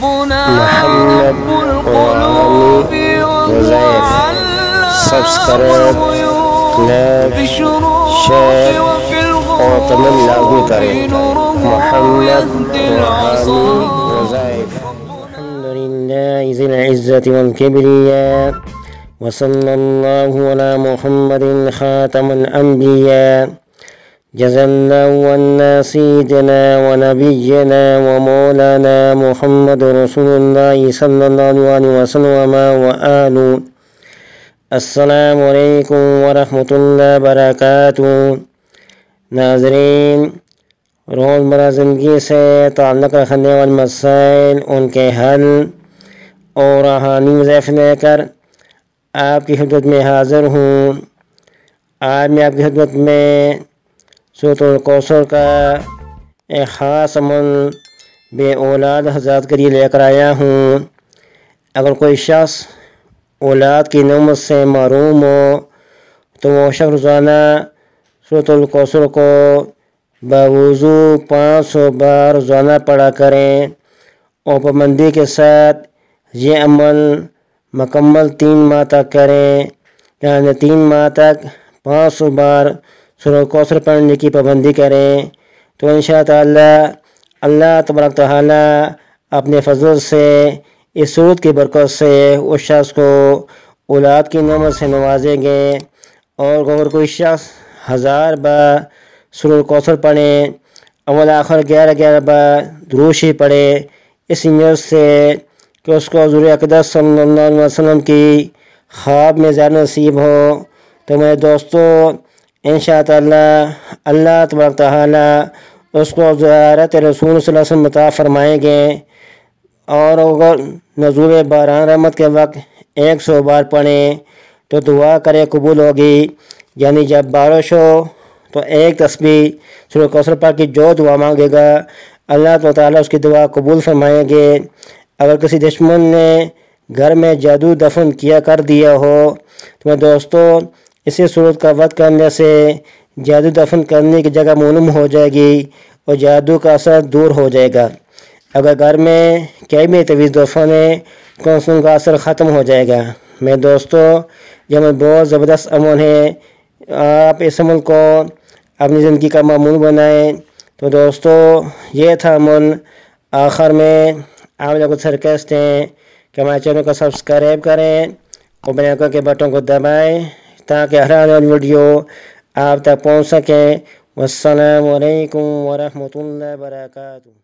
محمد روحانی وظائف subscribe like share اور کمنٹ لاگو کریں۔ محمد روحانی وظائف۔ الحمد للہ ذی العزت والکبریاء وصلی اللہ علی محمد خاتم الانبیاء۔ جزا الله عنا سيدنا ونبينا ومولانا محمد رسول الله صلى الله عليه وسلم وآله۔ السلام علیکم ورحمۃ اللہ وبرکاتہ۔ ناظرین، روزمرہ زندگی سے تعلق رکھنے والے مسائل، ان کے حل اور روحانی وظائف لے کر آپ کی خدمت میں حاضر ہوں۔ آج میں آپ کی خدمت میں سورۃ الکوثر کا ایک خاص عمل بے اولاد حضرات کے لیے لے کر آیا ہوں۔ اگر کوئی شخص اولاد کی نعمت سے محروم ہو تو وہ شخص روزانہ سورۃ الکوثر کو باوضو 500 بار روزانہ پڑھا کریں اور پابندی کے ساتھ یہ عمل مکمل 3 ماہ تک کریں، یعنی 3 ماہ تک 500 بار سورۃ الکوثر پڑھنے کی پابندی کریں تو انشاء تعالی اللہ تبارک تعالی اپنے فضل سے اس سورت کی برکت سے اس شخص کو اولاد کی نعمت سے نوازیں گے۔ اور اگر کوئی شخص 1000 بار سورۃ الکوثر پڑھیں، اول آخر 11 بار درود شریف پڑھے، اس نیت سے کہ اس کو حضور اقدس صلی اللہ علیہ وسلم کی خواب میں زیارت نصیب ہو، تو میرے دوستو انشاء اللہ تبارک تعالی اس کو زیارت رسول صلی اللہ علیہ وسلم عطا فرمائیں گے۔ اور اگر نزول باران رحمت کے وقت 100 بار پڑھیں تو دعا کرے قبول ہوگی، یعنی جب بارش ہو تو ایک تسبیح سورۃ الکوثر پاک کی جو دعا مانگے گا اللہ تعالیٰ اس کی دعا قبول فرمائیں گے۔ اگر کسی دشمن نے گھر میں جادو دفن کیا کر دیا ہو تو میں دوستو اسی صورت کا وقت کرنے سے جادو دفن کرنے کی جگہ معلوم ہو جائے گی اور جادو کا اثر دور ہو جائے گا۔ اگر گھر میں کوئی بھی تعویذ دفن ہے تو اس کا اثر ختم ہو جائے گا۔ میرے دوستو یہ عمل بہت زبردست عمل ہے، آپ اس عمل کو اپنی زندگی کا معمول بنائیں۔ تو دوستو یہ تھا عمل۔ آخر میں آپ لوگوں سے ریکویسٹ ہے کہ ہمارے چینل کو سبسکرائب کریں اور بیل آئیکن کے بٹن کو دبائیں تاکہ ہر آنے والی ویڈیو آپ تک پہنچ سکیں۔ والسلام علیکم ورحمۃ اللہ وبرکاتہ۔